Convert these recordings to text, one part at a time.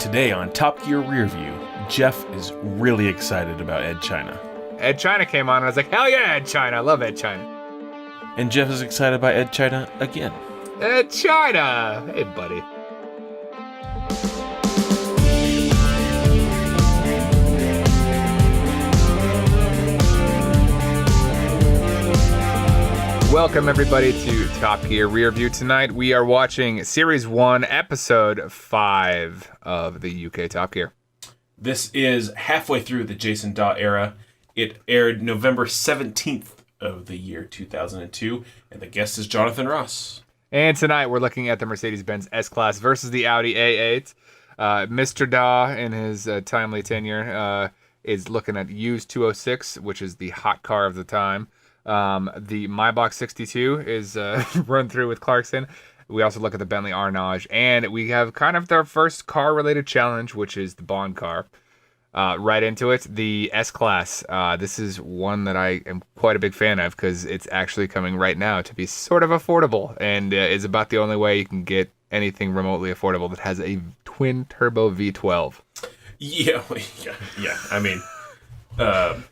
Today on Top Gear Rearview, Jeff is really excited about Edd China. Edd China came on and I was like, hell yeah, Edd China. I love Edd China. And Jeff is excited about Edd China again. Edd China! Hey, buddy. Welcome, everybody, to Top Gear Rearview. Tonight, we are watching Series 1, Episode 5 of the UK Top Gear. This is halfway through the Jason Daw era. It aired November 17th of the year 2002, and the guest is Jonathan Ross. And tonight, we're looking at the Mercedes Benz S Class versus the Audi A8. Mr. Daw, in his timely tenure, is looking at used 206, which is the hot car of the time. The Maybach 62 is run through with Clarkson. We also look at the Bentley Arnage, and we have kind of their first car-related challenge, which is the Bond car. Right into it, the S Class. This is one that I am quite a big fan of because it's actually coming right now to be sort of affordable, and is about the only way you can get anything remotely affordable that has a twin-turbo V12. Yeah. I mean...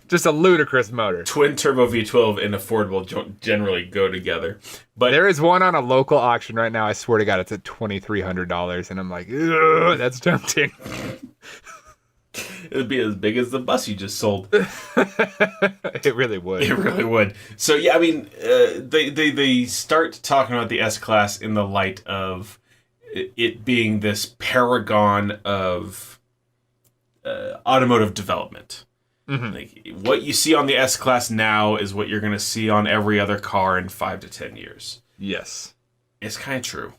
just a ludicrous motor. Twin turbo V12 and affordable don't generally go together. But there is one on a local auction right now. I swear to God, it's at $2,300, and I'm like, ugh, that's tempting. It would be as big as the bus you just sold. It really would. It really would. So yeah, I mean, they start talking about the S Class in the light of it being this paragon of automotive development. Mm-hmm. Like, what you see on the S Class now is what you're going to see on every other car in 5 to 10 years. Yes. It's kind of true.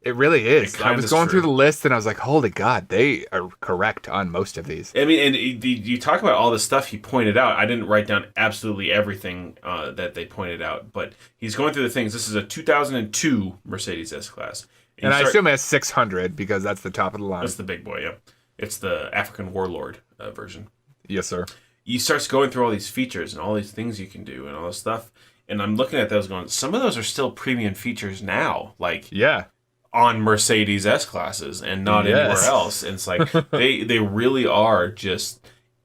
It really is. I was going through the list and I was like, holy God, they are correct on most of these. I mean, and you talk about all the stuff he pointed out. I didn't write down absolutely everything that they pointed out, but he's going through the things. This is a 2002 Mercedes S Class. And I assume it has 600 because that's the top of the line. That's the big boy, yeah. It's the African Warlord version. Yes, sir. You start going through all these features and all these things you can do and all this stuff. And I'm looking at those going, some of those are still premium features now. Like, yeah, on Mercedes S Classes and not anywhere else. And it's like, they really are just,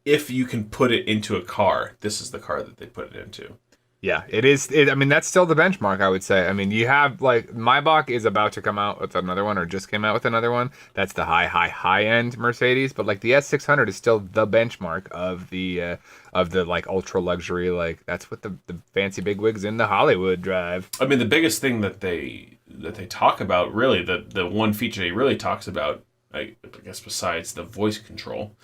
if you can put it into a car, this is the car that they put it into. Yeah, it is. I mean, that's still the benchmark, I would say. I mean, you have, like, Maybach is about to come out with another one, or just came out with another one. That's the high-end Mercedes. But, like, the S600 is still the benchmark of the like, ultra-luxury, like, that's what the fancy bigwigs in the Hollywood drive. I mean, the biggest thing that they talk about, really, the one feature he really talks about, I guess besides the voice control,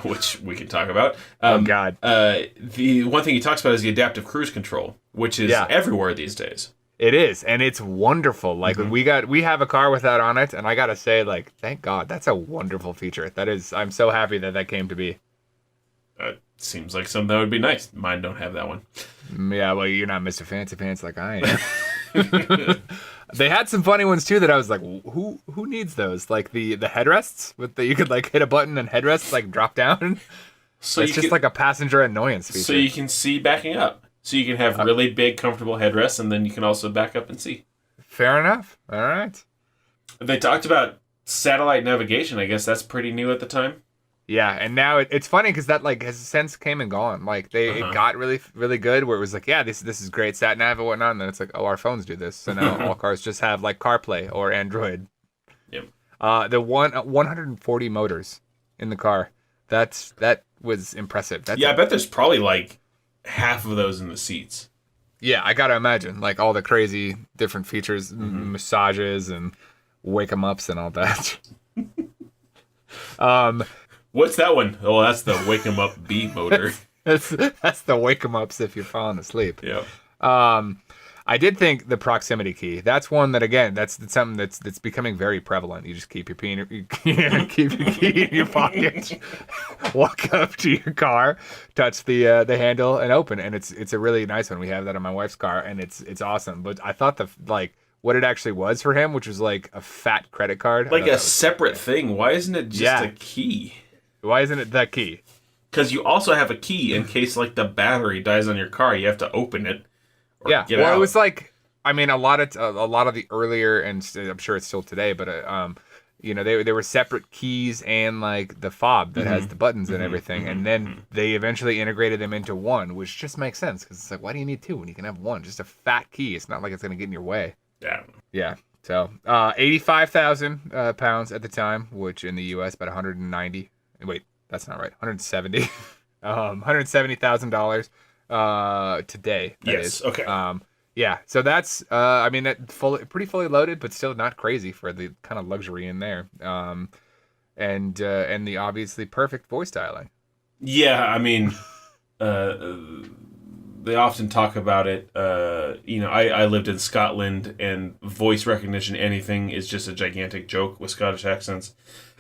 which we can talk about. Oh, God. The one thing he talks about is the adaptive cruise control, which is everywhere these days. It is, and it's wonderful. Like, we have a car with that on it, and I gotta say, like, thank God, that's a wonderful feature. That is, I'm so happy that came to be. Seems like something that would be nice. Mine don't have that one. Yeah, well, you're not Mr. Fancy Pants like I am. They had some funny ones too that I was like, who needs those? Like the headrests you could like hit a button and headrests like drop down. So it's just like a passenger annoyance feature. So you can see backing up. So you can have really big, comfortable headrests, and then you can also back up and see. Fair enough. All right. They talked about satellite navigation. I guess that's pretty new at the time. Yeah, and now it's funny because that like has since came and gone. Like it got really, really good where it was like, yeah, this is great sat nav and whatnot, and then it's like, oh, our phones do this, so now all cars just have like CarPlay or Android. Yep. The 140 motors in the car. That was impressive. I bet there's probably like half of those in the seats. Yeah, I gotta imagine like all the crazy different features, massages and wake 'em ups and all that. What's that one? Oh, that's the Wake 'em Up B motor. that's the Wake 'em Ups if you're falling asleep. Yeah. I did think the proximity key. That's one that again, that's something that's becoming very prevalent. You just keep your key in your pocket, walk up to your car, touch the handle, and open. And it's a really nice one. We have that on my wife's car, and it's awesome. But I thought what it actually was for him, which was like a fat credit card, like a separate thing. Why isn't it just a key? Why isn't it that key? Because you also have a key in case like the battery dies on your car. You have to open it. Yeah. Well, out. It was like, I mean, a lot of the earlier, and I'm sure it's still today, but You know, they were separate keys and like the fob that has the buttons and everything, and then they eventually integrated them into one, which just makes sense because it's like, why do you need two when you can have one? Just a fat key. It's not like it's gonna get in your way. Yeah. Yeah. So 85,000 pounds at the time, which in the U.S. about 190. Wait, that's not right. 170. $170,000 today. Yes. Okay. Yeah, so that's I mean, pretty fully loaded, but still not crazy for the kind of luxury in there. And the obviously perfect voice dialing. Yeah, I mean, they often talk about it. You know, I lived in Scotland, and voice recognition, anything, is just a gigantic joke with Scottish accents.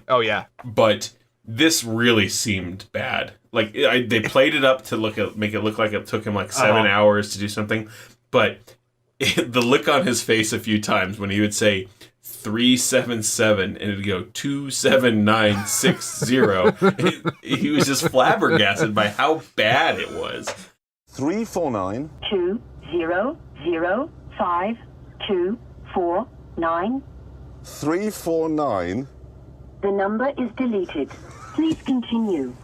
Oh yeah, but this really seemed bad. Like they played it up to make it look like it took him like 7 hours to do something. But the look on his face a few times when he would say 377 and it'd go 27960, he was just flabbergasted by how bad it was. 349 2005249. 349. The number is deleted. Please continue.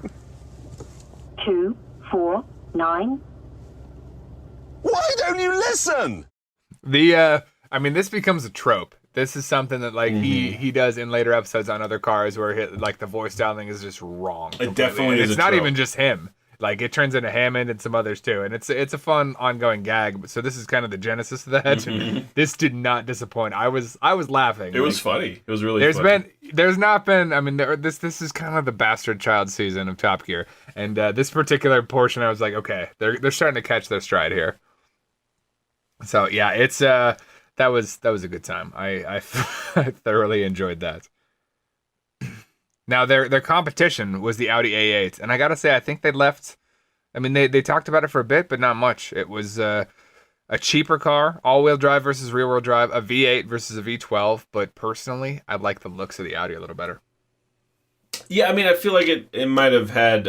249. Why don't you listen? I mean, this becomes a trope. This is something that like he does in later episodes on other cars where like the voice dialing is just wrong. It definitely is. It's not even just him. Like it turns into Hammond and some others too, and it's a fun ongoing gag. So this is kind of the genesis of that. And this did not disappoint. I was laughing. It was funny. It was really. There's not been. I mean, this is kind of the bastard child season of Top Gear, and this particular portion, I was like, okay, they're starting to catch their stride here. So yeah, it's that was a good time. I thoroughly enjoyed that. Now their competition was the Audi A8, and I gotta say I think they left. I mean they talked about it for a bit, but not much. It was a cheaper car, all-wheel drive versus rear-wheel drive, a V8 versus a V12. But personally, I like the looks of the Audi a little better. Yeah, I mean I feel like it might have had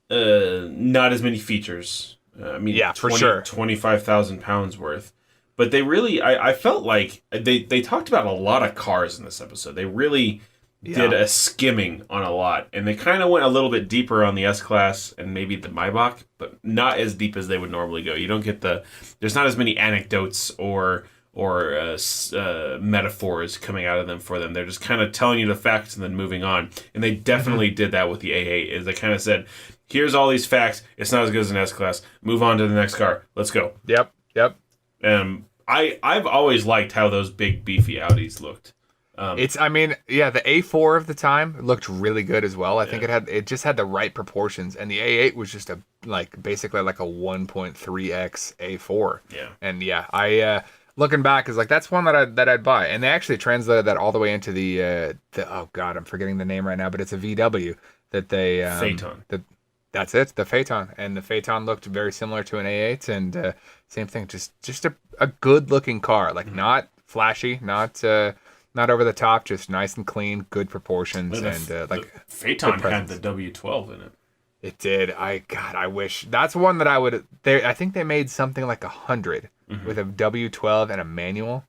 not as many features. I mean, yeah, for sure, 25,000 pounds worth. But they really, I felt like they talked about a lot of cars in this episode. They really did a skimming on a lot, and they kind of went a little bit deeper on the S Class and maybe the Maybach, but not as deep as they would normally go. You don't get there's not as many anecdotes or metaphors coming out of them for them. They're just kind of telling you the facts and then moving on. And they definitely did that with the A8. Is they kind of said, here's all these facts. It's not as good as an S Class. Move on to the next car. Let's go. Yep. I've always liked how those big beefy Audis looked. The A4 of the time looked really good as well. I think it just had the right proportions, and the A8 was just basically like a 1.3x A4. Yeah. And I looking back is like that's one that I'd buy. And they actually translated that all the way into the oh god, I'm forgetting the name right now, but it's a VW that they Phaeton. That's it, the Phaeton. And the Phaeton looked very similar to an A8, and same thing, just a good looking car, like not flashy, not over the top, just nice and clean, good proportions, the Phaeton had the W12 in it. It did. I wish that's one that I would. I think they made something like 100 with a W12 and a manual.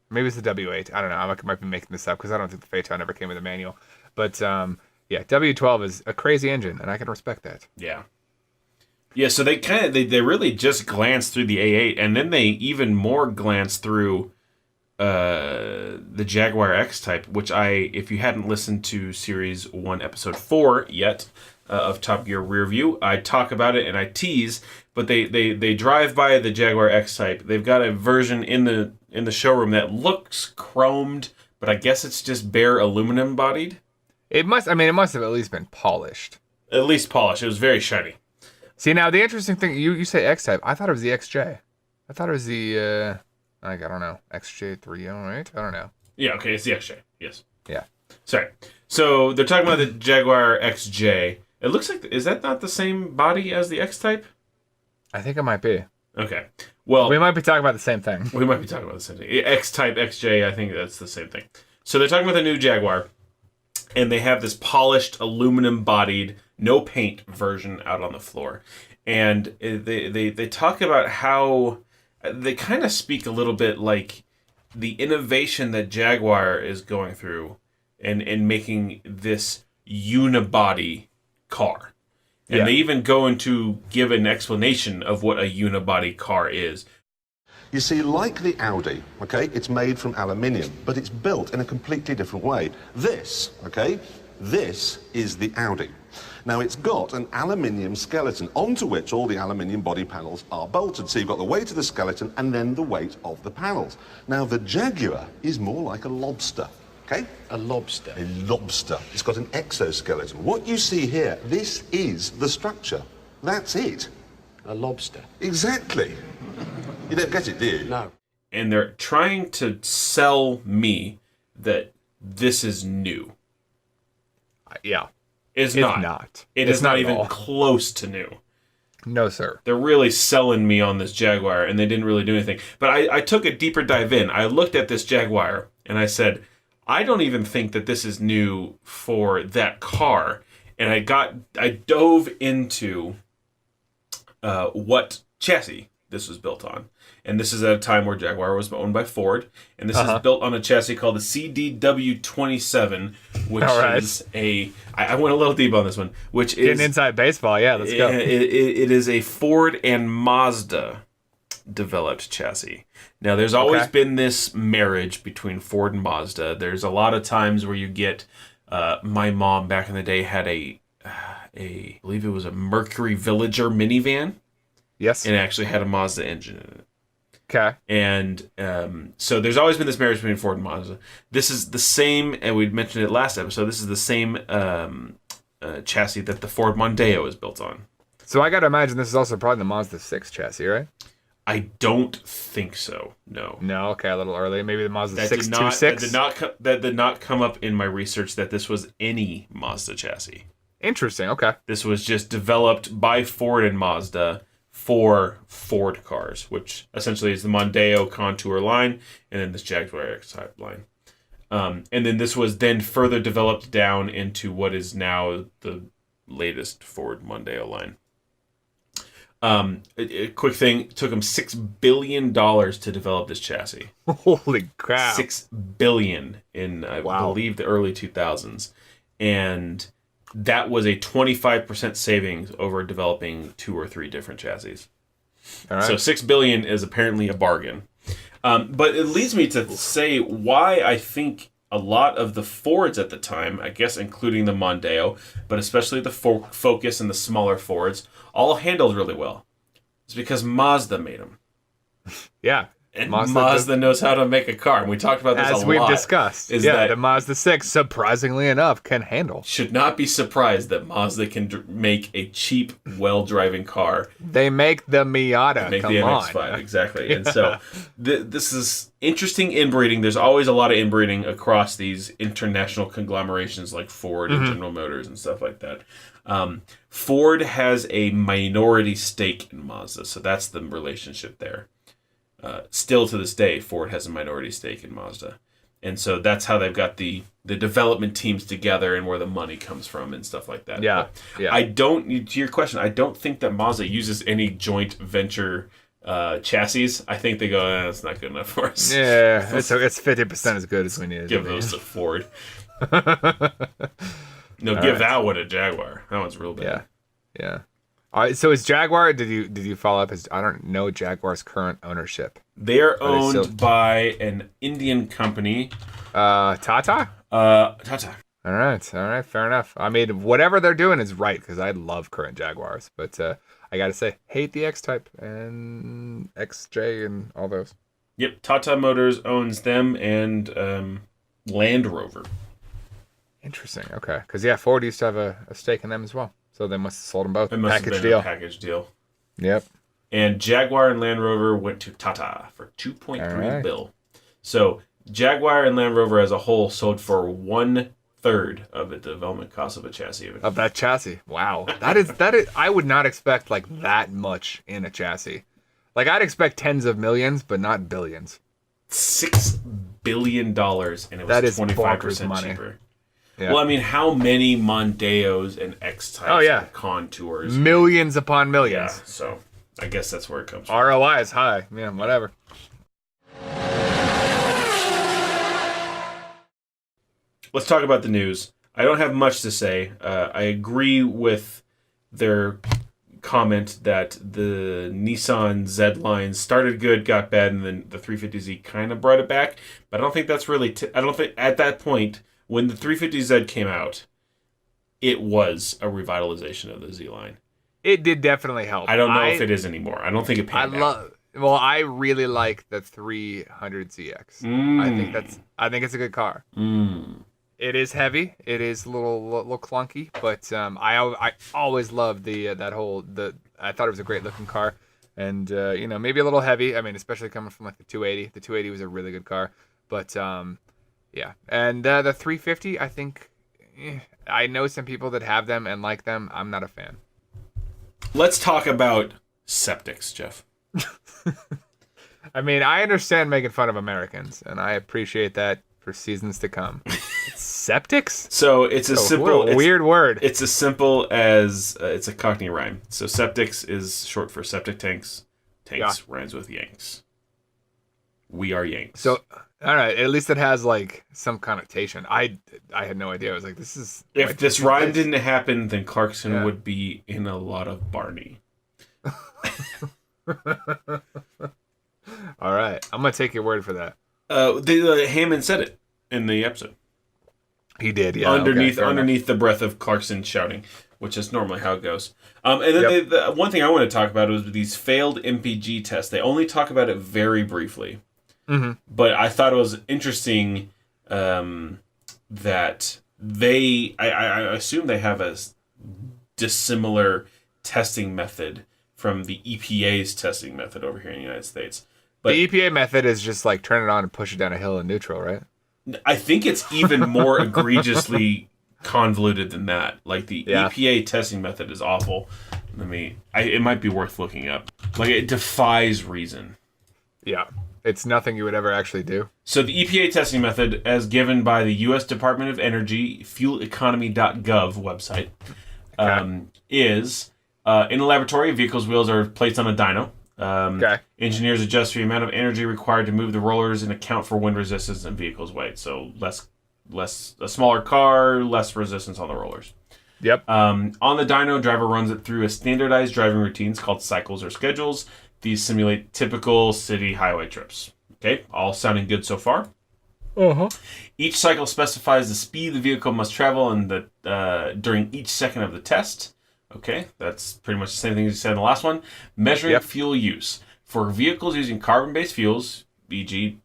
Maybe it's the W8. I don't know. I might be making this up because I don't think the Phaeton ever came with a manual. But yeah, W12 is a crazy engine, and I can respect that. Yeah. Yeah, so they they really just glanced through the A8, and then they even more glanced through the Jaguar XType, which if you hadn't listened to Series 1, Episode 4 yet of Top Gear Rearview, I talk about it and I tease, but they drive by the Jaguar XType. They've got a version in the showroom that looks chromed, but I guess it's just bare aluminum bodied. It must have at least been polished. At least polished. It was very shiny. See, now the interesting thing, you say XType. I thought it was the XJ. I thought it was the I don't know, XJ308. I don't know. Yeah, okay, it's the XJ. Yes. Yeah. Sorry. So they're talking about the Jaguar XJ. It looks like, is that not the same body as the XType? I think it might be. Okay. Well, we might be talking about the same thing. We might be talking about the same thing. XType, XJ, I think that's the same thing. So they're talking about the new Jaguar, and they have this polished aluminum-bodied, no paint version out on the floor. And they talk about how they kind of speak a little bit like the innovation that Jaguar is going through and making this unibody car. And they even go into give an explanation of what a unibody car is. You see, like the Audi, okay, it's made from aluminium, but it's built in a completely different way. This, okay, this is the Audi. Now, it's got an aluminium skeleton onto which all the aluminium body panels are bolted. So you've got the weight of the skeleton and then the weight of the panels. Now, the Jaguar is more like a lobster, okay? A lobster. A lobster. It's got an exoskeleton. What you see here, this is the structure. That's it. A lobster. Exactly. You don't get it, do you? No. And they're trying to sell me that this is new. Yeah. It's It's not. not. It It's is not not at even all. close to new. No, sir. They're really selling me on this Jaguar, and they didn't really do anything. But I took a deeper dive in. I looked at this Jaguar, and I said, I don't even think that this is new for that car. And I dove into what chassis this was built on. And this is at a time where Jaguar was owned by Ford. And this is built on a chassis called the CDW27, which is I went a little deep on this one, which is... Getting inside baseball, yeah, let's go. It is a Ford and Mazda developed chassis. Now, there's always been this marriage between Ford and Mazda. There's a lot of times where you get... my mom back in the day had I believe it was a Mercury Villager minivan. Yes. And it actually had a Mazda engine in it. Okay. And so there's always been this marriage between Ford and Mazda. This is the same, and we mentioned it last episode, this is the same chassis that the Ford Mondeo is built on. So I got to imagine this is also probably the Mazda 6 chassis, right? I don't think so, no. No, okay, a little early. Maybe the Mazda That 626? that did not come up in my research that this was any Mazda chassis. Interesting, okay. This was just developed by Ford and Mazda for Ford cars, which essentially is the Mondeo Contour line and then this Jaguar XType line. And then this was then further developed down into what is now the latest Ford Mondeo line. A quick thing, it took them $6 billion to develop this chassis. Holy crap. $6 billion in, I believe, the early 2000s. And that was a 25% savings over developing 2 or 3 different chassis. All right. So $6 billion is apparently a bargain. But it leads me to say why I think a lot of the Fords at the time, I guess including the Mondeo, but especially the Focus and the smaller Fords, all handled really well. It's because Mazda made them. Yeah. And Mazda knows how to make a car. And we talked about this a lot. As we've discussed. That the Mazda 6, surprisingly enough, can handle. Should not be surprised that Mazda can make a cheap, well-driving car. They make the Miata. Make Come the on. MX-5, exactly. Yeah. And so this is interesting inbreeding. There's always a lot of inbreeding across these international conglomerations like Ford and General Motors and stuff like that. Ford has a minority stake in Mazda, so that's the relationship there. Still to this day, Ford has a minority stake in Mazda. And so that's how they've got the development teams together and where the money comes from and stuff like that. Yeah. But to your question, I don't think that Mazda uses any joint venture chassis. I think they go, that's not good enough for us. Yeah, it's 50% as good as we need. Give those to Ford. Give that one a Jaguar. That one's real bad. Yeah. All right, so is Jaguar, did you follow up? I don't know Jaguar's current ownership. They are owned by an Indian company. Tata? Tata. All right, fair enough. I mean, whatever they're doing is right, because I love current Jaguars. But I got to say, hate the X-Type and XJ and all those. Yep, Tata Motors owns them and Land Rover. Interesting, okay. Because, Ford used to have a stake in them as well. So they must have sold them both. It must have been a package deal. Yep. And Jaguar and Land Rover went to Tata for $2.3 billion. So Jaguar and Land Rover as a whole sold for 1/3 of the development cost of a chassis. Of that chassis. Wow. That is. I would not expect like that much in a chassis. Like I'd expect tens of millions, but not billions. $6 billion, and it was 25% cheaper. Yeah. Well, I mean, how many Mondeos and X-Types and Contours? Millions upon millions. Yeah, so I guess that's where it comes from. ROI is high. Yeah, whatever. let's talk about the news. I don't have much to say. I agree with their comment that the Nissan Z line started good, got bad, and then the 350Z kind of brought it back. But I don't think that's really... I don't think at that point, when the 350Z came out, it was a revitalization of the Z line. It did definitely help. I don't know if it is anymore. I don't think it panned out. Well, I really like the 300ZX. I think it's a good car. It is heavy. It is a little clunky, but I always loved I thought it was a great looking car, and maybe a little heavy. I mean, especially coming from like the 280. The 280 was a really good car, but yeah. And the 350, I think I know some people that have them and like them. I'm not a fan. Let's talk about septics, Jeff. I mean, I understand making fun of Americans, and I appreciate that for seasons to come. Septics? So it's weird word. It's as simple as it's a Cockney rhyme. So septics is short for septic tanks. Tanks rhymes with Yanks. We are Yanks. So, all right, at least it has like some connotation. I had no idea. I was like, this is... If this rhyme didn't happen, then Clarkson would be in a lot of Barney. All right, I'm gonna take your word for that. Hammond said it in the episode. He did, yeah. Underneath the breath of Clarkson shouting, which is normally how it goes. And then the one thing I want to talk about was these failed MPG tests. They only talk about it very briefly, but I thought it was interesting that I assume they have a dissimilar testing method from the EPA's testing method over here in the United States. But the EPA method is just like turn it on and push it down a hill in neutral, right? I think it's even more egregiously convoluted than that. Like the EPA testing method is awful. It might be worth looking up. Like it defies reason. Yeah, it's nothing you would ever actually do. So the EPA testing method, as given by the U.S. Department of Energy fueleconomy.gov website, is in a laboratory, vehicles' wheels are placed on a dyno. Engineers adjust the amount of energy required to move the rollers and account for wind resistance and vehicle's weight. So a smaller car, less resistance on the rollers. Yep. On the dyno, driver runs it through a standardized driving routines called cycles or schedules. These simulate typical city highway trips. Okay, all sounding good so far. Each cycle specifies the speed the vehicle must travel and during each second of the test. Okay, that's pretty much the same thing as you said in the last one. Measuring fuel use. For vehicles using carbon-based fuels, e.g.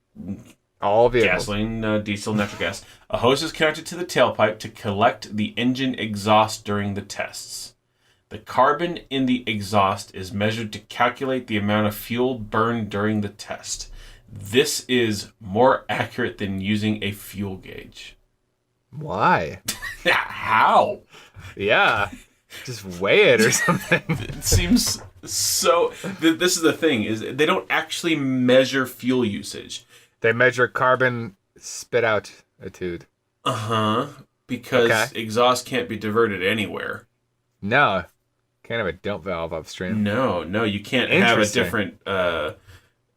all vehicles, gasoline, diesel, natural gas, a hose is connected to the tailpipe to collect the engine exhaust during the tests. The carbon in the exhaust is measured to calculate the amount of fuel burned during the test. This is more accurate than using a fuel gauge. Why? How? Yeah. Just weigh it or something. It seems so... This is the thing, is they don't actually measure fuel usage. They measure carbon spit out attitude. Because exhaust can't be diverted anywhere. No. Can't have a dump valve upstream. No, you can't have a different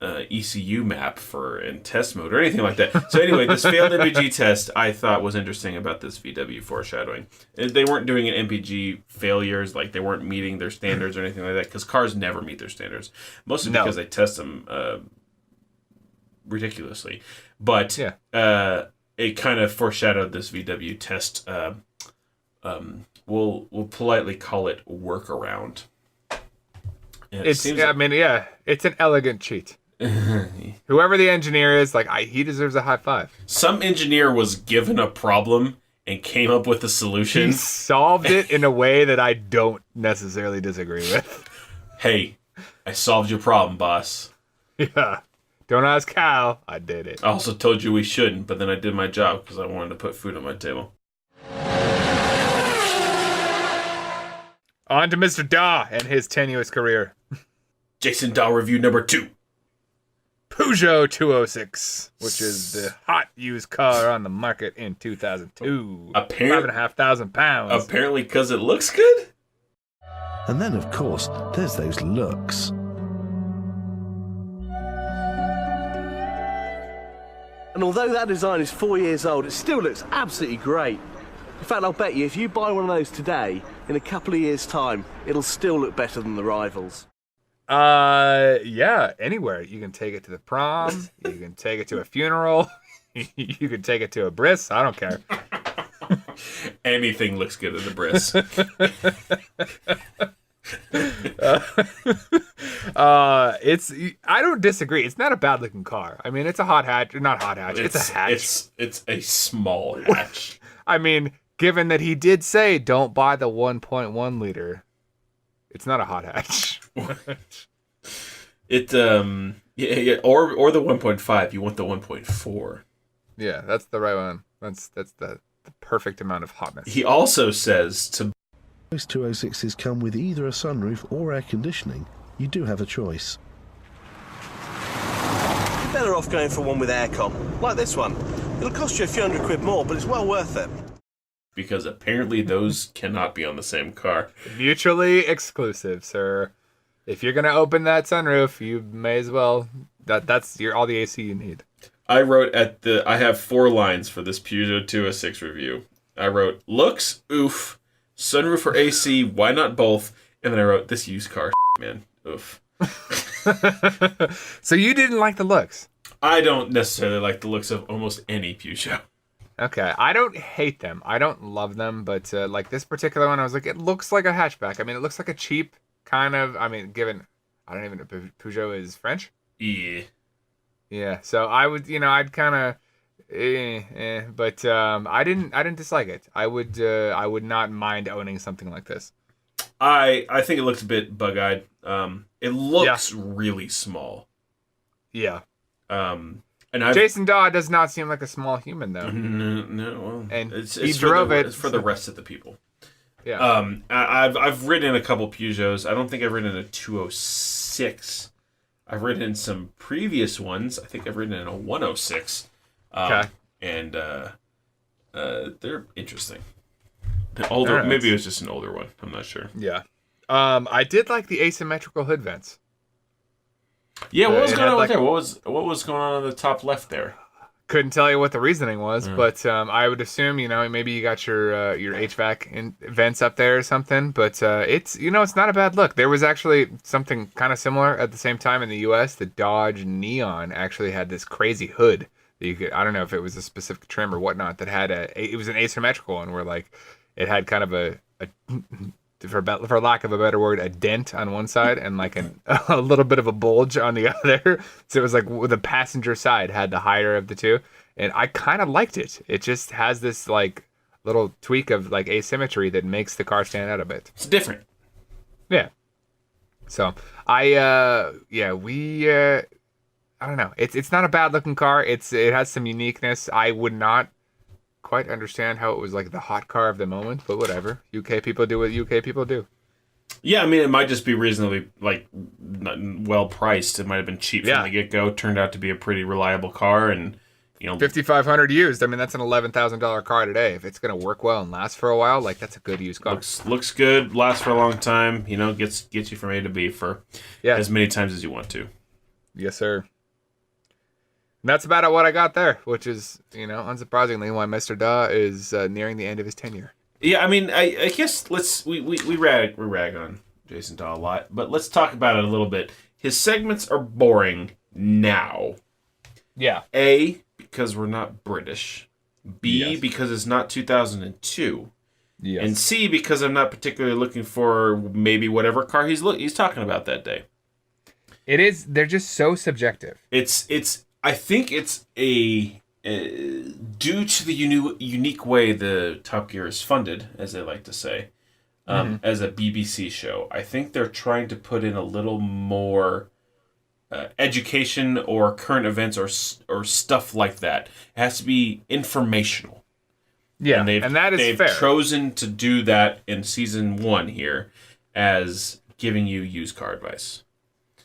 ECU map in test mode or anything like that. So anyway, this failed MPG test I thought was interesting about this VW foreshadowing. They weren't doing an MPG failures, like they weren't meeting their standards or anything like that, because cars never meet their standards. Mostly because they test them ridiculously. But it kind of foreshadowed this VW test. We'll politely call it workaround. It's an elegant cheat. Whoever the engineer is, he deserves a high five. Some engineer was given a problem and came up with a solution. He solved it in a way that I don't necessarily disagree with. Hey, I solved your problem, boss. Yeah. Don't ask how. I did it. I also told you we shouldn't, but then I did my job because I wanted to put food on my table. On to Mr. Daw and his tenuous career. Jason Daw review number 2. Peugeot 206, which is the hot used car on the market in 2002. £5,500. Apparently because it looks good? And then, of course, there's those looks. And although that design is 4 years old, it still looks absolutely great. In fact, I'll bet you if you buy one of those today, in a couple of years' time, it'll still look better than the rivals. Yeah, anywhere. You can take it to the prom, you can take it to a funeral, you can take it to a bris, I don't care. Anything looks good at the bris. I don't disagree. It's not a bad looking car. I mean, it's a hot hatch, not hot hatch. It's a hatch. It's a small hatch. I mean, given that he did say don't buy the 1.1 liter, it's not a hot hatch. It yeah, or the 1.5. You want the 1.4. Yeah, that's the right one. That's the perfect amount of hotness. He also says to Most 206s come with either a sunroof or air conditioning. You do have a choice. You're better off going for one with aircon, like this one. It'll cost you a few £100 more, but it's well worth it. because apparently those cannot be on the same car. Mutually exclusive, sir. If you're gonna open that sunroof, you may as well. That's all the AC you need. I wrote I have 4 lines for this Peugeot 206 review. I wrote, looks, oof, sunroof or AC, why not both? And then I wrote, this used car, man, oof. So you didn't like the looks? I don't necessarily like the looks of almost any Peugeot. Okay, I don't hate them. I don't love them, but like this particular one, I was like, it looks like a hatchback. I mean, it looks like a cheap kind of, I mean, given, I don't even know if Peugeot is French. Yeah. Yeah, so I would, I'd kind of, but I didn't dislike it. I would not mind owning something like this. I think it looks a bit bug-eyed. It looks really small. Yeah. And Jason Daw does not seem like a small human, though. No, well, and he drove it. It's for the rest of the people. Yeah. I've ridden a couple Peugeots. I don't think I've ridden a 206. I've ridden in some previous ones. I think I've ridden in a 106. Okay. And they're interesting. The older, right. Maybe it was just an older one. I'm not sure. Yeah. I did like the asymmetrical hood vents. Yeah, what was going on there? What was going on the top left there? Couldn't tell you what the reasoning was, but I would assume, maybe you got your HVAC vents up there or something. But it's not a bad look. There was actually something kind of similar at the same time in the U.S. The Dodge Neon actually had this crazy hood that you could, I don't know if it was a specific trim or whatnot, that had it was an asymmetrical one where like it had kind of a for lack of a better word, a dent on one side and like a little bit of a bulge on the other. So it was like the passenger side had the higher of the two. And I kind of liked it. It just has this like little tweak of like asymmetry that makes the car stand out a bit. It's different. Yeah. So I don't know. It's not a bad looking car. It has some uniqueness. I would not quite understand how it was like the hot car of the moment, but whatever. UK people do what UK people do. Yeah, I mean, it might just be reasonably like well priced. It might have been cheap from the get go. Turned out to be a pretty reliable car, and $5,500 used. I mean, that's an $11,000 car today. If it's gonna work well and last for a while, like that's a good used car. Looks good, lasts for a long time. Gets you from A to B for as many times as you want to. Yes, sir. And that's about what I got there, which is, unsurprisingly, why Mr. Daw is nearing the end of his tenure. Yeah, I mean, I guess we rag on Jason Daw a lot, but let's talk about it a little bit. His segments are boring now. Yeah. A, because we're not British. B, because it's not 2002. Yes. And C, because I'm not particularly looking for maybe whatever car he's talking about that day. It is. They're just so subjective. I think it's due to the unique way the Top Gear is funded, as they like to say, as a BBC show. I think they're trying to put in a little more education or current events or stuff like that. It has to be informational. Yeah, and that is fair. They've chosen to do that in season 1 here as giving you used car advice.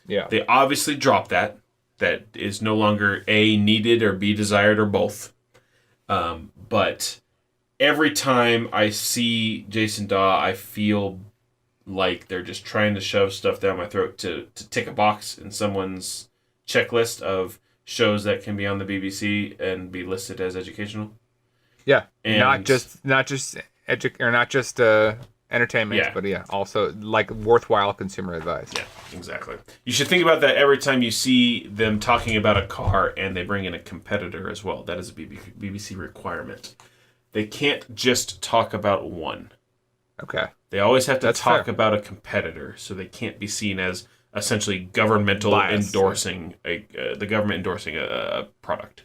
Yeah, they obviously dropped that. That is no longer A, needed, or B, desired, or both. But every time I see Jason Daw, I feel like they're just trying to shove stuff down my throat to tick a box in someone's checklist of shows that can be on the BBC and be listed as educational. Yeah, And not just entertainment, Yeah. but also like worthwhile consumer advice. Yeah, exactly. You should think about that every time you see them talking about a car and they bring in a competitor as well. That is a BBC requirement. They can't just talk about one. Okay. They always have to That's talk fair. about a competitor, so they can't be seen as essentially governmental Biased. endorsing the government endorsing a product.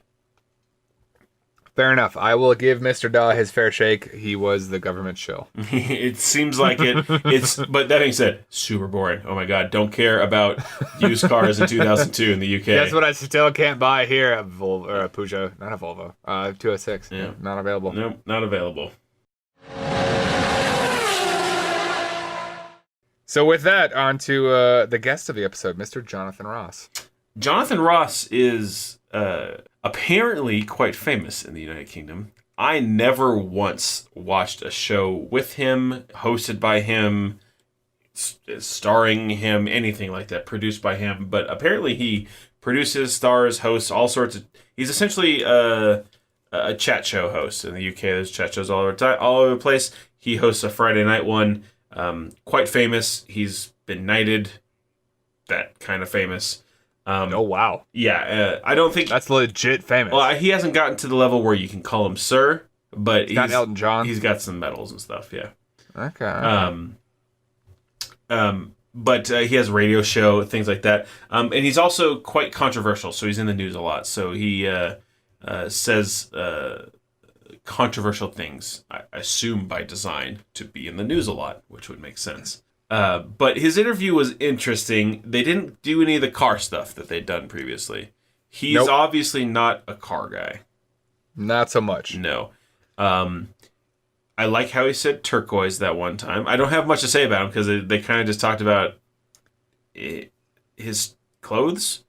Fair enough. I will give Mr. Daw his fair shake. He was the government shill. It seems like but that being said, super boring. Oh my god, don't care about used cars in 2002 in the UK. That's what I still can't buy here. A Volvo or a Peugeot, not a Volvo. 206. Yeah. Not available. Nope, not available. So with that, on to the guest of the episode, Mr. Jonathan Ross. Jonathan Ross is apparently quite famous in the United Kingdom. I never once watched a show with him, hosted by him, starring him, anything like that, produced by him. But apparently he produces, stars, hosts, all sorts of... He's essentially a chat show host in the UK. There's chat shows all over the place. He hosts a Friday night one. Quite famous. He's been knighted. That kind of famous. Oh, wow. Yeah, I don't think... That's legit famous. Well, he hasn't gotten to the level where you can call him sir, but he's not Elton John. He's got some medals and stuff, yeah. Okay. But he has a radio show, things like that. And he's also quite controversial, so he's in the news a lot. So he says controversial things, I assume by design, to be in the news a lot, which would make sense. But his interview was interesting. They didn't do any of the car stuff that they'd done previously. He's obviously not a car guy. Not so much. No. I like how he said turquoise that one time. I don't have much to say about him because they kind of just talked about his clothes.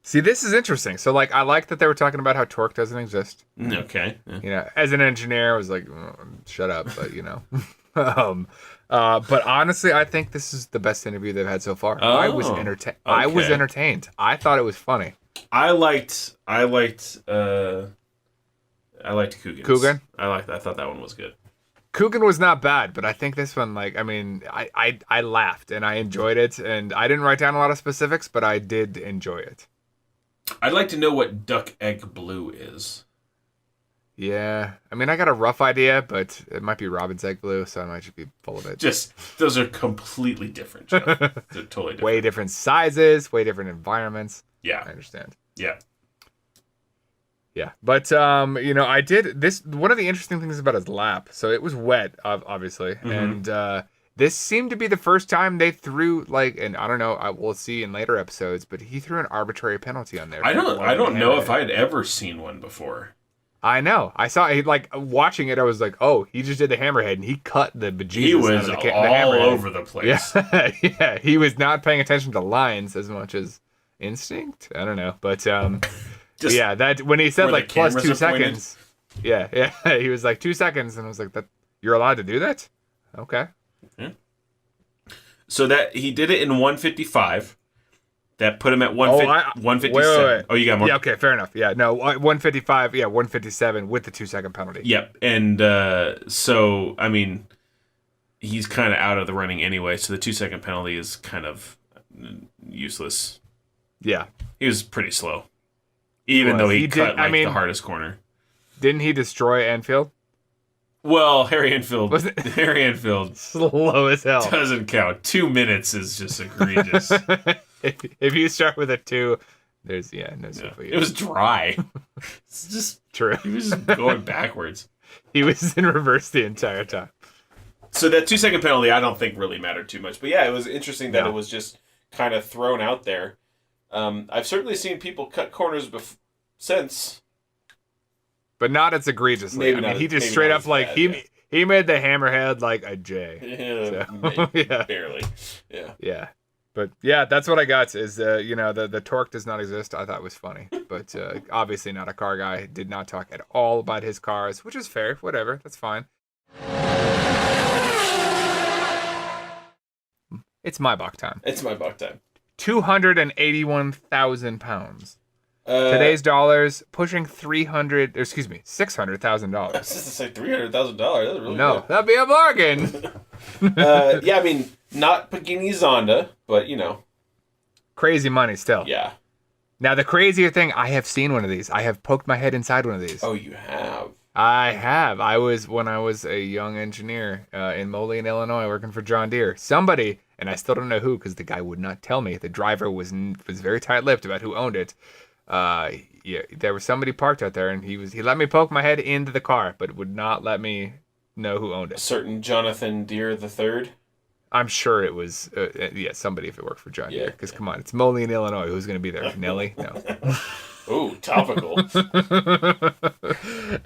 See, this is interesting. So, like, I like that they were talking about how torque doesn't exist. Okay. Yeah. You know, as an engineer, I was like, oh, shut up, but you know. But honestly, I think this is the best interview they've had so far. Oh, I was entertained. I was okay. entertained. I thought it was funny. I liked Coogan's. Coogan? I thought that one was good. Coogan was not bad, but I think this one, like, I mean, I laughed and I enjoyed it, and I didn't write down a lot of specifics, but I did enjoy it. I'd like to know what duck egg blue is. Yeah, I mean, I got a rough idea, but it might be Robin's egg blue, so I might just be full of it. Just, those are completely different, Jeff. They're totally different. Way different sizes, way different environments. Yeah. I understand. Yeah. Yeah, but you know, I did this. One of the interesting things about his lap, so it was wet, obviously, and this seemed to be the first time they threw like, and I don't know, we'll see in later episodes, but he threw an arbitrary penalty on there. I don't know if I had ever seen one before. I know. I saw it, like, watching it, I was like, oh, he just did the hammerhead, and he cut the bejesus He was out of the all hammerhead. over the place. Yeah, yeah, he was not paying attention to lines as much as instinct. I don't know, but Just yeah, that when he said where like the plus cameras 2 are pointed. seconds, yeah, he was like 2 seconds, and I was like, that you're allowed to do that? Okay. So that he did it in 155. That put him at 157. Wait. Oh, you got more? Yeah, okay, fair enough. Yeah, no, 155, 157 with the 2 second penalty. Yep. And so, I mean, he's kind of out of the running anyway, so the 2 second penalty is kind of useless. Yeah. He was pretty slow. Even though he cut the hardest corner. Didn't he destroy Enfield? Well, Harry Enfield Slow as hell. doesn't count. 2 minutes is just egregious. If you start with a 2, there's no soup for you. It was dry. It's just True. He was just going backwards. He was in reverse the entire time. So that 2 second penalty, I don't think really mattered too much. But yeah, it was interesting that it was just kind of thrown out there. I've certainly seen people cut corners since. But not as egregiously. He just straight up like bad, he made the hammerhead like a J. Yeah, barely. Yeah. Yeah. But yeah, that's what I got is the torque does not exist. I thought it was funny. But obviously not a car guy. Did not talk at all about his cars, which is fair. Whatever. That's fine. It's Maybach time. It's Maybach time. 281,000 pounds. Today's dollars pushing $600,000. I was just to say $300,000. That's really No, good. that'd be a bargain. Yeah, I mean, not Pagani Zonda, but you know, Crazy money still. yeah. Now the crazier thing, I have seen one of these. I have poked my head inside one of these. Oh, you have. I have. When I was a young engineer in Moline, Illinois, working for John Deere. Somebody, and I still don't know who, because the guy would not tell me. The driver was very tight-lipped about who owned it. Yeah, there was somebody parked out there, and he let me poke my head into the car, but would not let me know who owned A it. certain Jonathan Deere III. I'm sure it was somebody if it worked for John Deere. Because come on, it's Moline, Illinois. Who's going to be there? Nelly? No. Ooh, topical.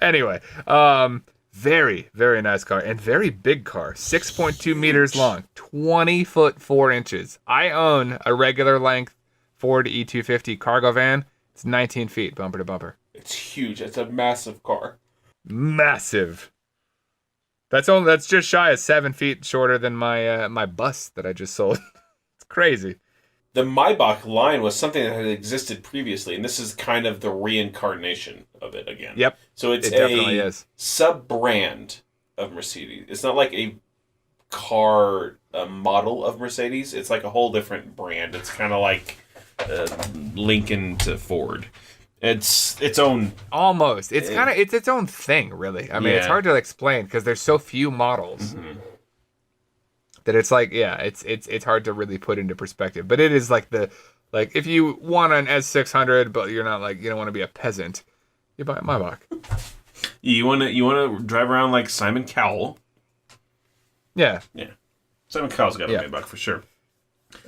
Anyway, very, very nice car and very big car. 6.2 meters long, 20 foot 4 inches. I own a regular length Ford E250 cargo van. It's 19 feet, bumper to bumper. It's huge. It's a massive car. Massive. That's just shy of 7 feet shorter than my bus that I just sold. It's crazy. The Maybach line was something that had existed previously, and this is kind of the reincarnation of it again. Yep. So it's It definitely a is. sub-brand of Mercedes. It's not like a car model of Mercedes. It's like a whole different brand. It's kind of like Lincoln to Ford. It's its own. Almost. It's kind of it's its own thing, really. I mean, it's Yeah. hard to explain because there's so few models. That it's like, yeah, it's hard to really put into perspective. But it is like if you want an S600, but you're not you don't want to be a peasant, you buy a Maybach. You wanna drive around like Simon Cowell. Yeah, Yeah, Simon Cowell's got a Yeah. Maybach for sure.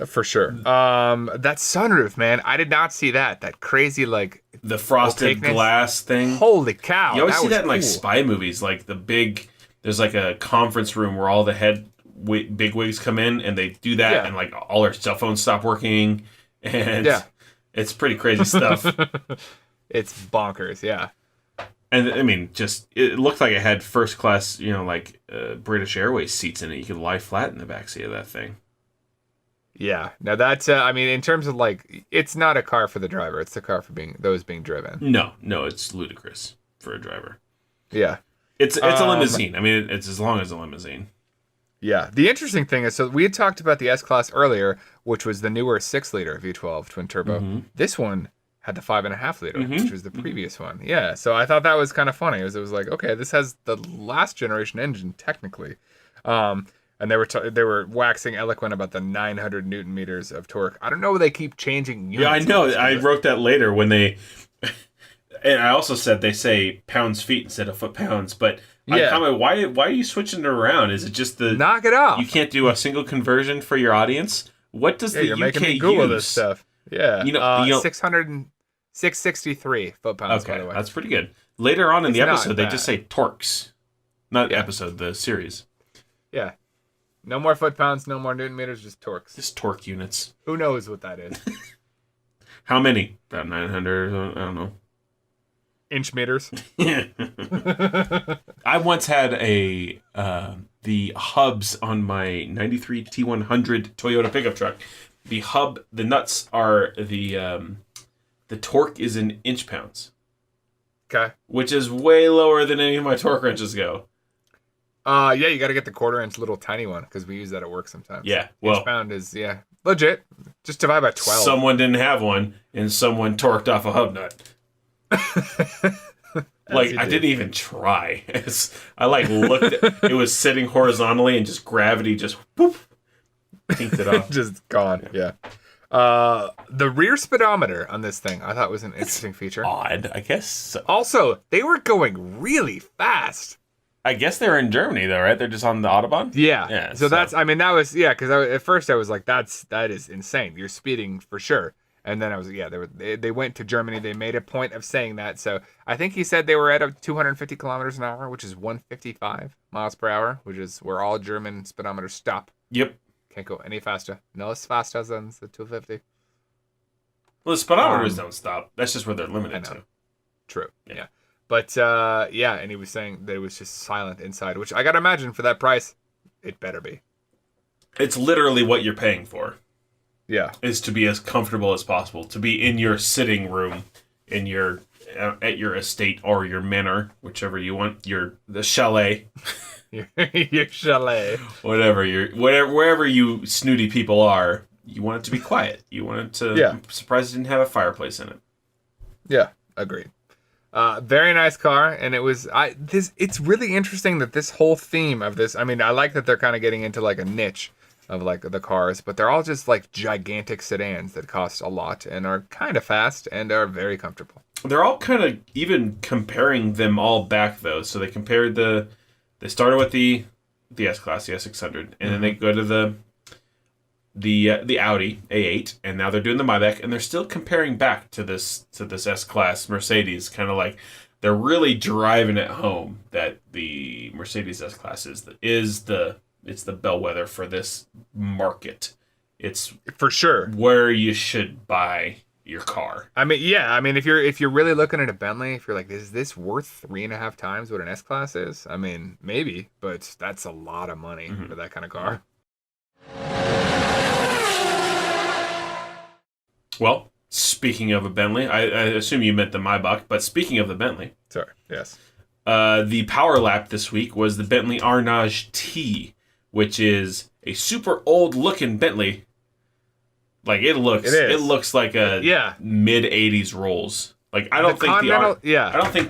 for sure. That sunroof, man, I did not see that. That crazy The frosted opaqueness. glass thing. Holy cow! You always see was that in like cool. spy movies, like there's like a conference room where all the big wigs come in and they do that, Yeah. and like all their cell phones stop working, and Yeah. it's pretty crazy stuff. It's bonkers. Yeah. And I mean, just it looked like it had first class, British Airways seats in it. You could lie flat in the backseat of that thing. Yeah. Now that's I mean, in terms of it's not a car for the driver. It's a car for those being driven. No, it's ludicrous for a driver. Yeah. It's a limousine. I mean, it's as long as a limousine. Yeah. The interesting thing is, so we had talked about the S Class earlier, which was the newer 6-liter V12 twin turbo. This one had the 5.5 liter, which was the previous one. Yeah. So I thought that was kind of funny. It was like, okay, this has the last generation engine technically. And they were waxing eloquent about the 900 Newton meters of torque. I don't know why they keep changing units. Yeah, I know. I wrote that later when they... And I also said they say pounds feet instead of foot pounds, but I Yeah. comment, why are you switching it around? Is it just Knock it off. you can't do a single conversion for your audience? What does the You're UK making me Google use? this stuff. Yeah. You know- 663 foot-pounds, by Okay, the way. that's pretty good. Later on in the It's not episode, they just bad. say torques, not Yeah. episode, the series. Yeah. No more foot-pounds, no more Newton meters, just torques. Just torque units. Who knows what that is? How many? About 900. I don't know. Inch meters? I once had the hubs on my 93 T100 Toyota pickup truck. The hub, the nuts are the torque is in inch pounds, Okay. which is way lower than any of my torque wrenches go. Yeah, you got to get the 1/4 inch little tiny one because we use that at work sometimes. Yeah, well, Inch pound is, legit. Just divide by 12. someone didn't have one, and someone torqued off a hub nut. Like, you I do. didn't even try. I looked at it was sitting horizontally, and just gravity just whoop, pinked it off. Just gone, yeah. The rear speedometer on this thing I thought was an interesting feature. Odd, I guess. So. Also, they were going really fast. I guess they're in Germany though, right? They're just on the Autobahn. Yeah. So that's, I mean, that was, because at first I was like, that is insane. You're speeding for sure. And then I was, they went to Germany. They made a point of saying that. So I think he said they were at 250 kilometers an hour, which is 155 miles per hour, which is where all German speedometers stop. Yep. Can't go any faster. No as fast as than the 250. Well, the speedometers don't stop. That's just where they're limited I know. to. True. Yeah. But, and he was saying that it was just silent inside, which I got to imagine for that price, it better be. It's literally what you're paying for. Yeah. Is to be as comfortable as possible, to be in your sitting room in your at your estate or your manor, whichever you want, the chalet, your chalet, wherever you snooty people are, you want it to be quiet. You want it to. Yeah. I'm surprised it didn't have a fireplace in it. Yeah, agreed. Very nice car, and it was it's really interesting that this whole theme of this. I mean, I like that they're kind of getting into like a niche of like the cars, but they're all just like gigantic sedans that cost a lot and are kind of fast and are very comfortable. They're all kind of even comparing them all back though. So they compared they started with the S Class, the S600, and then they go to the Audi A8, and now they're doing the Maybach, and they're still comparing back to this S Class Mercedes, kind of like they're really driving it home that the Mercedes S Class is the bellwether for this market. It's for sure where you should buy your car. I mean, yeah. I mean, if you're really looking at a Bentley, if you're like, is this worth 3.5 times what an S Class is? I mean, maybe, but that's a lot of money for that kind of car. Well, speaking of a Bentley, I assume you meant the Maybach, but speaking of the Bentley, sorry, yes, the power lap this week was the Bentley Arnage T, which is a super old looking Bentley. Like it looks like a mid '80s Rolls. Like I don't think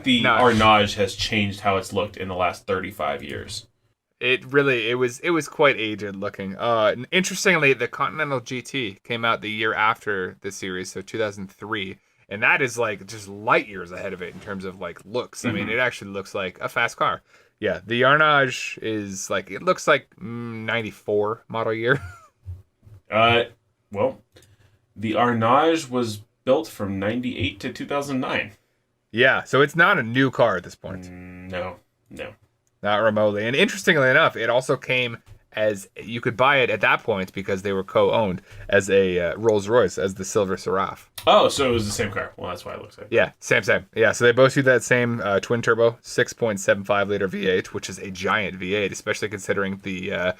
the Arnage has changed how it's looked in the last 35 years. It was quite aged looking. Interestingly, the Continental GT came out the year after the series, so 2003, and that is like just light years ahead of it in terms of like looks. I mean, it actually looks like a fast car. Yeah, the Arnage is like, it looks like 94 model year. Well, the Arnage was built from 98 to 2009. Yeah, so it's not a new car at this point. No. Not remotely. And interestingly enough, it also came as, you could buy it at that point because they were co-owned as a Rolls-Royce, as the Silver Seraph. Oh, so it was the same car. Well, that's why it looks like. Yeah, same. Yeah, so they both use that same twin-turbo 6.75 liter V8, which is a giant V8, especially considering the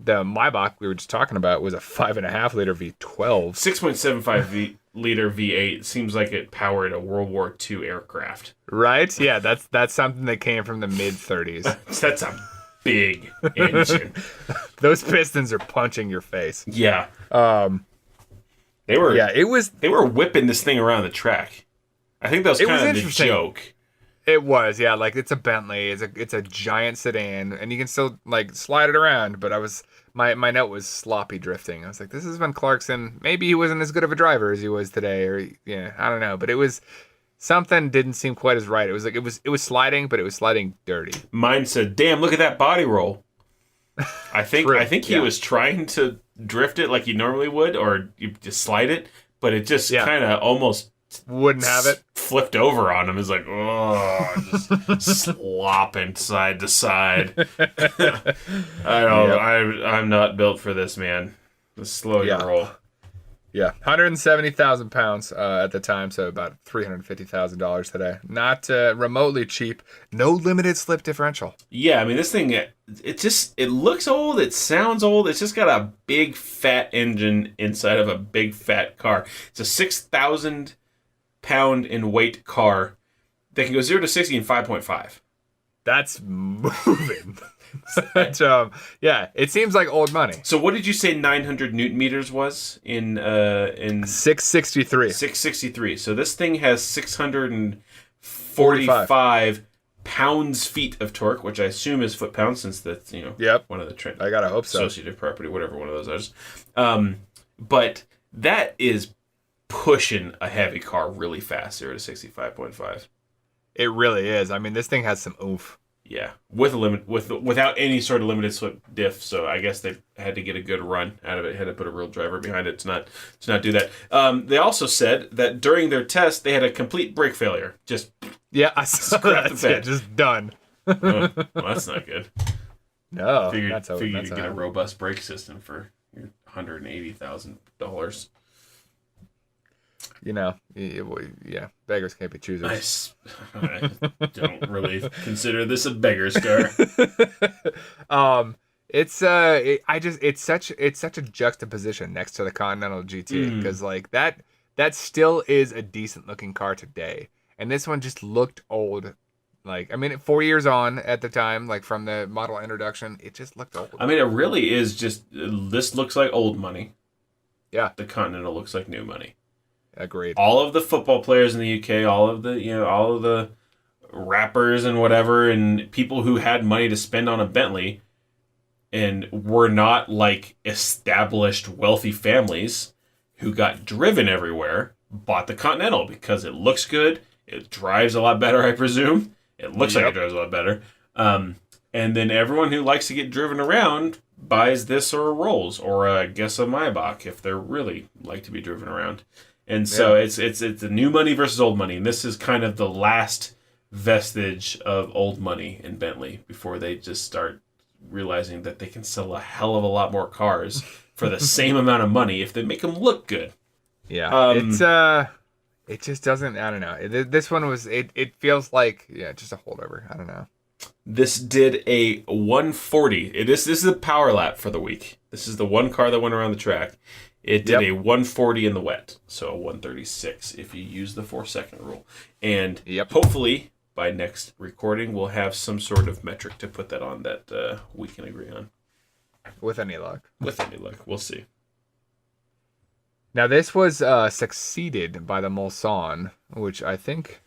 Maybach we were just talking about was a 5.5 liter V12. 6.75 liter V8 seems like it powered a World War II aircraft. Right? Yeah, that's something that came from the mid-30s. That's a big engine. Those pistons are punching your face. Yeah. They were whipping this thing around the track. I think that was kind of the joke. It was, yeah. Like, it's a Bentley. It's a giant sedan, and you can still like slide it around. But my note was sloppy drifting. I was like, this is when Clarkson, maybe he wasn't as good of a driver as he was today, or I don't know. But it was something didn't seem quite as right. It was like it was sliding, but it was sliding dirty. Mine said, "Damn, look at that body roll." I think he was trying to drift it like he normally would, or you just slide it, but it just kind of almost wouldn't have it. Flipped over on him. It's like, just slopping side to side. I'm not built for this, man. Just slow your roll. Yeah, 170,000 pounds at the time, so about $350,000 today. Not remotely cheap. No limited slip differential. Yeah, I mean, this thing, it looks old, it sounds old, it's just got a big fat engine inside of a big fat car. It's a 6,000 pound in weight car that can go 0 to 60 in 5.5. That's moving. But, it seems like old money. So what did you say 900 newton meters was in 663? 663. So this thing has 645 pounds-feet of torque, which I assume is foot-pounds, since that's one of the I gotta hope so. Associative property, whatever one of those is. But that is pushing a heavy car really fast, 0 to 65.5. It really is. I mean, this thing has some oomph. Yeah, without any sort of limited slip diff. So I guess they had to get a good run out of it. Had to put a real driver behind it to not do that. They also said that during their test they had a complete brake failure. Just I saw that. Just done. Well, that's not good. No, figured you could get a robust brake system for your $180,000. Beggars can't be choosers. I don't really consider this a beggar's car. It's such a juxtaposition next to the Continental GT because like that that still is a decent looking car today. And this one just looked old. Like, I mean, 4 years on at the time, like from the model introduction, it just looked old. I mean, it really is just, this looks like old money. Yeah. The Continental looks like new money. Agreed. All of the football players in the UK, all of the rappers and whatever, and people who had money to spend on a Bentley and were not like established wealthy families who got driven everywhere, bought the Continental because it looks good. It drives a lot better, I presume. It looks like it drives a lot better. And then everyone who likes to get driven around buys this or a Rolls or I guess a Maybach if they're really like to be driven around. And so it's the new money versus old money. And this is kind of the last vestige of old money in Bentley before they just start realizing that they can sell a hell of a lot more cars for the same amount of money if they make them look good. Yeah. It just doesn't, I don't know. This one was, it feels like, just a holdover. I don't know. This did a 140. This is the power lap for the week. This is the one car that went around the track. It did a 140 in the wet, so a 136 if you use the 4-second rule. And hopefully by next recording, we'll have some sort of metric to put that on that we can agree on. With any luck. We'll see. Now, this was succeeded by the Mulsanne, which I think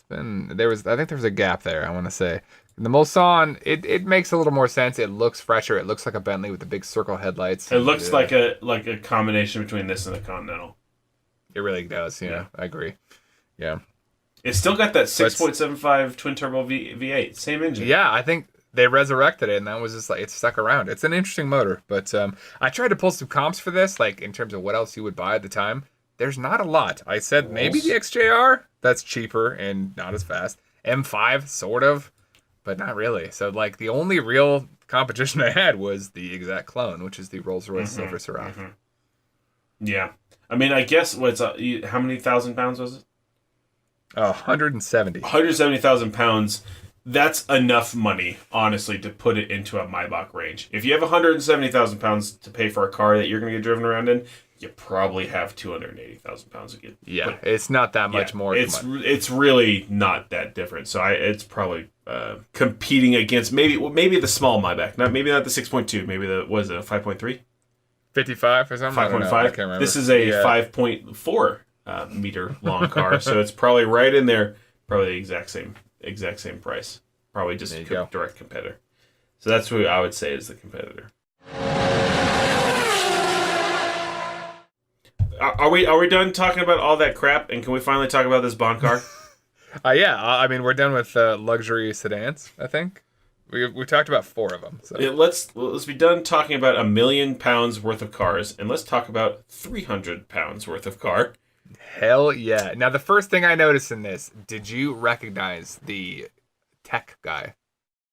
there was a gap there, I want to say. The Mulsanne, it makes a little more sense. It looks fresher. It looks like a Bentley with the big circle headlights. It looks like a combination between this and the Continental. It really does, yeah. I agree. Yeah. It's still got that 6.75 twin-turbo V8, same engine. Yeah, I think they resurrected it, and that was just like, it stuck around. It's an interesting motor, but I tried to pull some comps for this, like in terms of what else you would buy at the time. There's not a lot. I said maybe the XJR, that's cheaper and not as fast. M5, sort of, but not really. So like the only real competition I had was the exact clone, which is the Rolls-Royce Silver Seraph. Yeah. I mean, I guess, how many thousand pounds was it? 170. 170,000 pounds. That's enough money, honestly, to put it into a Maybach range. If you have 170,000 pounds to pay for a car that you're going to get driven around in, you probably have 280,000 pounds to get. Yeah, it's not that much more. It's really not that different. So it's probably competing against maybe the small Maybach, maybe not the 6.2, maybe the 5.3, 55 or something. 5.5. I can't remember. This is a 5.4 meter long car, so it's probably right in there. Probably the exact same price. Probably just direct competitor. So that's who I would say is the competitor. Are we done talking about all that crap? And can we finally talk about this Bond car? I mean, we're done with luxury sedans, I think. We talked about 4 of them. So. Let's be done talking about £1 million worth of cars, and let's talk about 300 pounds worth of car. Hell yeah. Now, the first thing I noticed in this, did you recognize the tech guy?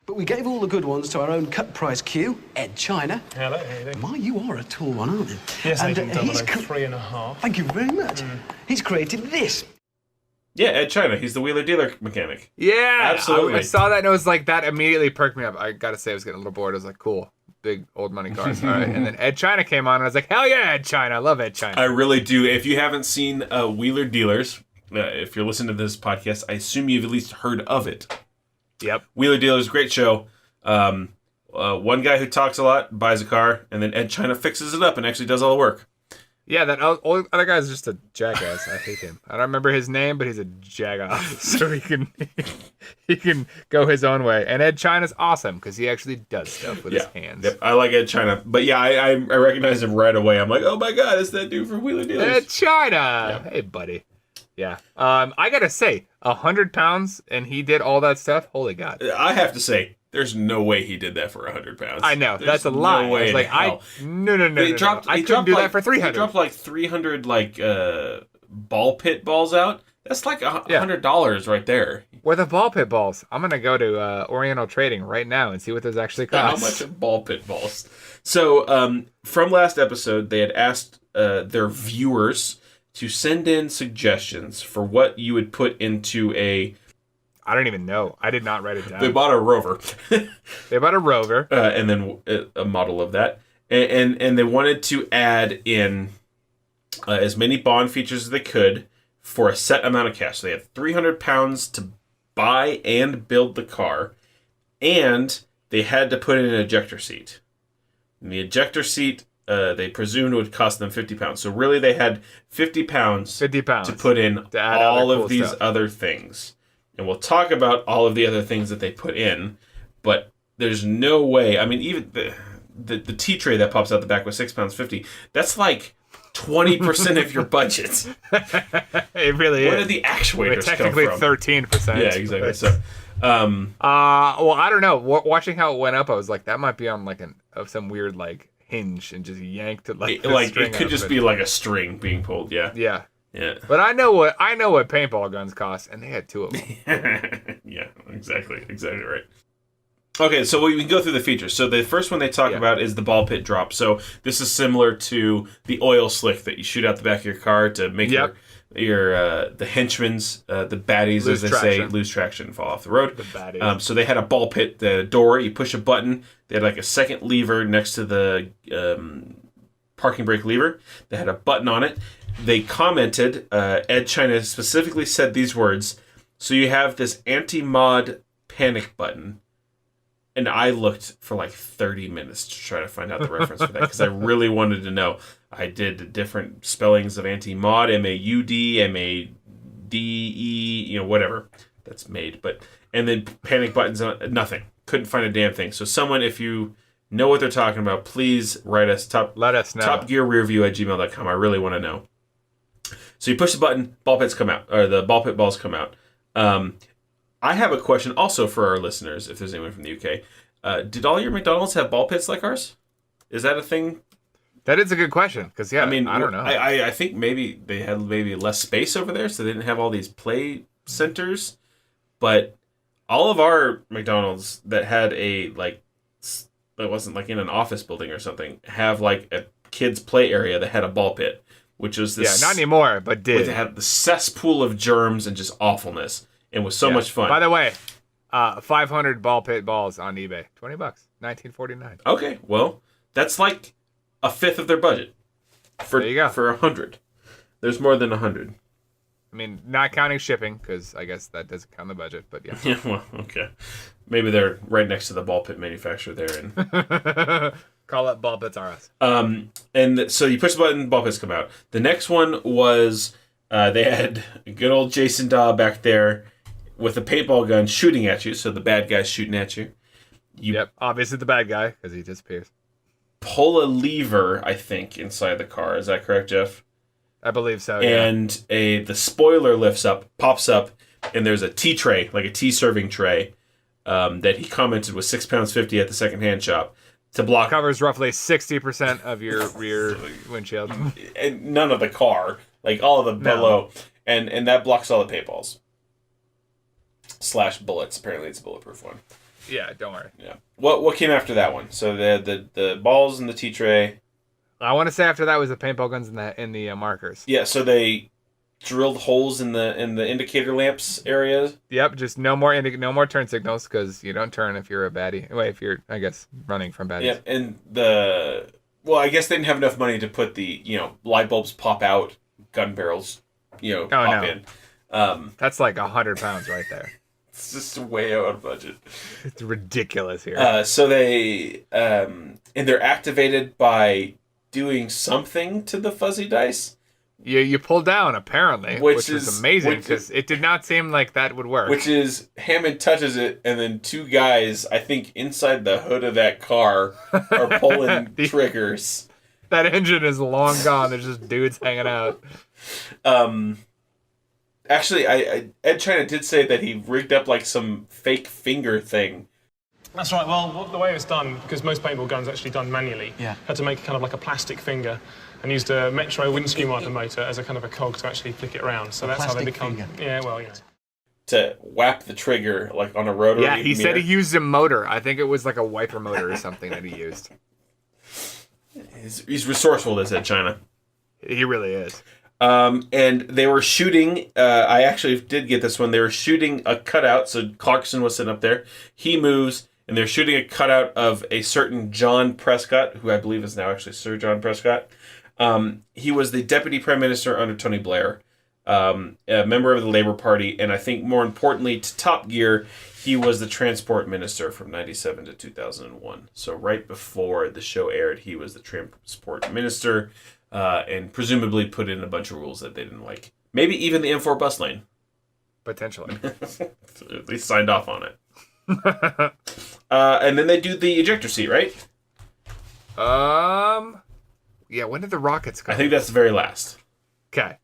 But we gave all the good ones to our own cut-price Q, Edd China. Hello, how you doing? My, you are a tall one, aren't you? Yes, and he's 3.5. Thank you very much. He's created this. Yeah, Edd China. He's the wheeler dealer mechanic. Yeah, absolutely. I saw that and it was like, that immediately perked me up. I gotta say, I was getting a little bored. I was like, cool. Big old money cars. All right. And then Edd China came on and I was like, hell yeah, Edd China. I love Edd China. I really do. If you haven't seen Wheeler Dealers, if you're listening to this podcast, I assume you've at least heard of it. Yep. Wheeler Dealers, great show. One guy who talks a lot buys a car, and then Edd China fixes it up and actually does all the work. Yeah, that other guy's just a jackass. I hate him. I don't remember his name, but he's a jagoff. So he can go his own way. And Edd China's awesome because he actually does stuff with his hands. Yep, I like Edd China. But yeah, I recognize him right away. I'm like, oh my god, it's that dude from Wheeler Dealers. Edd China! Yep. Hey, buddy. Yeah. I gotta say, 100 pounds and he did all that stuff? Holy God. I have to say, there's no way he did that for 100 pounds. I know, that's a lie. No way I was like, no. I couldn't do that for 300. He dropped like 300 ball pit balls out. That's like $100 right there. Where the ball pit balls? I'm gonna go to Oriental Trading right now and see what those actually cost. How much are ball pit balls? So from last episode, they had asked their viewers to send in suggestions for what you would put into a... I don't even know. I did not write it down. They bought a Rover. They bought a Rover. And then a model of that. And they wanted to add in as many Bond features as they could for a set amount of cash. So they had £300 to buy and build the car, and they had to put in an ejector seat. And the ejector seat, they presumed would cost them £50. So really, they had £50 to put in to add all other of cool these stuff. other things. And we'll talk about all of the other things that they put in, but there's no way. I mean, even the tea tray that pops out the back was £6.50. That's like 20% of your budget. It really Where is. did the actuators technically come from? 13%. Yeah, exactly. So, well, I don't know. Watching how it went up, I was like, that might be on like some weird like hinge and just yanked it like it could just be like a string being pulled. Yeah. Yeah. Yeah. But I know what paintball guns cost, and they had 2 of them. Yeah, exactly right. Okay, so we can go through the features. So the first one they talk about is the ball pit drop. So this is similar to the oil slick that you shoot out the back of your car to make your the henchmen's, the baddies, as they say, lose traction and fall off the road. The baddies. So they had a ball pit, the door, you push a button. They had like a second lever next to the parking brake lever that had a button on it. They commented, Edd China specifically said these words, so you have this anti-mod panic button. And I looked for like 30 minutes to try to find out the reference for that because I really wanted to know. I did different spellings of anti-mod, M-A-U-D, M-A-D-E, whatever. That's made. And then panic buttons, nothing. Couldn't find a damn thing. So someone, if you know what they're talking about, please write us. Let us know. topgearrearview@gmail.com. I really want to know. So you push the button, ball pits come out, or the ball pit balls come out. I have a question also for our listeners, if there's anyone from the UK. Did all your McDonald's have ball pits like ours? Is that a thing? That is a good question, because, I mean, I don't know. I think maybe they had less space over there, so they didn't have all these play centers. But all of our McDonald's that had that wasn't like in an office building or something, have like a kids' play area that had a ball pit, which was this... Yeah, not anymore, but did. It had the cesspool of germs and just awfulness. It was so much fun. By the way, 500 ball pit balls on eBay. $20, $19.49. Okay, well, that's like a fifth of their budget. There you go. For 100. There's more than 100. I mean, not counting shipping, because I guess that doesn't count the budget, but yeah. Yeah, well, okay. Maybe they're right next to the ball pit manufacturer there. And call it Ball Pits R Us. And so you push the button, ball pits come out. The next one was they had good old Jason Daw back there with a paintball gun shooting at you, so the bad guy's shooting at you. Yep, obviously the bad guy, because he disappears. Pull a lever, I think, inside the car. Is that correct, Jeff? I believe so, yeah. And the spoiler pops up, and there's a tea tray, like a tea serving tray, that he commented was £6.50 at the secondhand shop to block. Covers roughly 60% of your rear windshield. And none of the car, like all of the below, and that blocks all the paintballs. / bullets. Apparently, it's a bulletproof one. Yeah, don't worry. Yeah. What came after that one? So the balls and the tea tray. I want to say after that was the paintball guns in the markers. Yeah. So they drilled holes in the indicator lamps areas. Yep. Just no more turn signals, because you don't turn if you're a baddie. Wait, if you're, I guess, running from baddies. Yeah. And I guess they didn't have enough money to put the light bulbs pop out, gun barrels, pop in. That's like 100 pounds right there. It's just way out of budget. It's ridiculous here. So they and they're activated by doing something to the fuzzy dice. You pull down, apparently, which is amazing, because it did not seem like that would work. Which is, Hammond touches it, and then 2 guys, I think, inside the hood of that car are pulling triggers. That engine is long gone. There's just dudes hanging out. Actually, Edd China did say that he rigged up like some fake finger thing. That's right. Well, the way it's done, because most paintball guns are actually done manually, had to make kind of like a plastic finger and used a Metro windscreen wiper motor as a kind of a cog to actually flick it around. So that's how they become. Finger. Yeah, well, to whap the trigger like on a rotary. Yeah, he said he used a motor. I think it was like a wiper motor or something that he used. He's resourceful, this Edd China. He really is. And they were shooting, I actually did get this one, they were shooting a cutout, so Clarkson was sitting up there, he moves, and they're shooting a cutout of a certain John Prescott, who I believe is now actually Sir John Prescott, He was the deputy prime minister under Tony Blair, a member of the Labour Party, and I think more importantly to Top Gear, he was the transport minister from 97 to 2001. So right before the show aired, he was the transport minister, and presumably put in a bunch of rules that they didn't like. Maybe even the M4 bus lane. Potentially. At least signed off on it. And then they do the ejector seat, right? Yeah, when did the rockets come? I think that's the very last. Okay.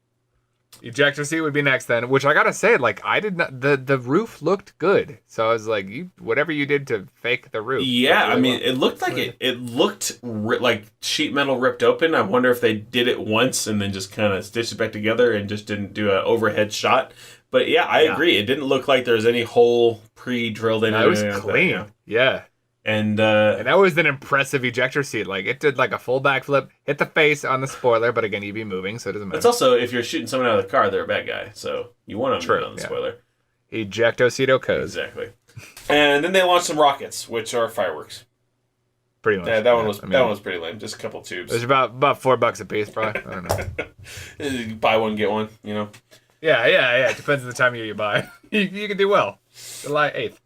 Ejector seat would be next then, which I gotta say, like, I did not, the roof looked good. So I was like, whatever you did to fake the roof. Yeah, I mean, it looked like it looked like sheet metal ripped open. I wonder if they did it once and then just kind of stitched it back together and just didn't do an overhead shot. But yeah, I agree. It didn't look like there was any hole pre-drilled in. No, it was clean. Like that, yeah. And that was an impressive ejector seat. Like, it did like a full backflip, hit the face on the spoiler, but again, you'd be moving, so it doesn't matter. It's also, if you're shooting someone out of the car, they're a bad guy. So you want them on the spoiler. Ejecto-cedo codes. Exactly. And then they launched some rockets, which are fireworks. Pretty much. Yeah, that one was pretty lame. Just a couple tubes. It was about $4 a piece, probably. I don't know. Buy one, get one, you know? Yeah. It depends on the time of year you buy. You can do well. July 8th.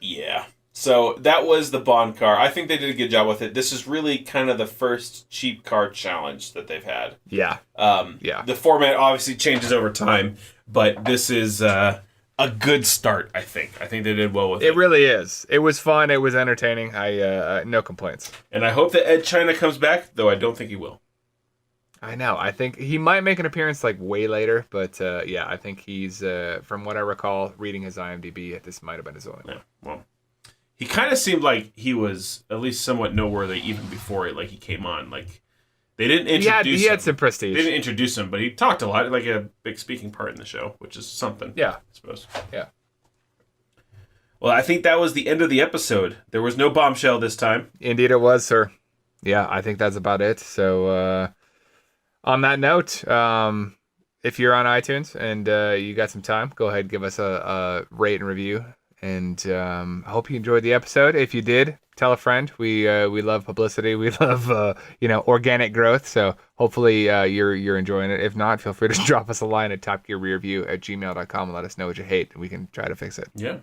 Yeah. So that was the Bond car. I think they did a good job with it. This is really kind of the first cheap car challenge that they've had. Yeah. The format obviously changes over time, but this is a good start, I think. I think they did well with it. It really is. It was fun. It was entertaining. I no complaints. And I hope that Edd China comes back, though I don't think he will. I know. I think he might make an appearance like way later, but yeah, I think he's, from what I recall, reading his IMDb, this might have been his only one. Yeah, well, he kind of seemed like he was at least somewhat noteworthy even before he came on. Like, they didn't introduce him. He had some prestige. They didn't introduce him, but he talked a lot, like a big speaking part in the show, which is something. Yeah. I suppose. Yeah. Well, I think that was the end of the episode. There was no bombshell this time. Indeed it was, sir. Yeah, I think that's about it. So, on that note, if you're on iTunes and you got some time, go ahead and give us a rate and review. And I hope you enjoyed the episode. If you did, tell a friend. We love publicity. We love organic growth. So hopefully you're enjoying it. If not, feel free to drop us a line at topgearrearview@gmail.com and let us know what you hate, and we can try to fix it. Yeah.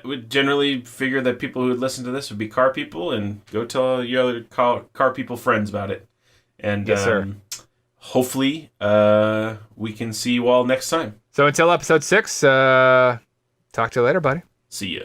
We generally figure that people who would listen to this would be car people, and go tell your other car people friends about it. And yes, sir. Hopefully we can see you all next time. So until episode 6, talk to you later, buddy. See ya.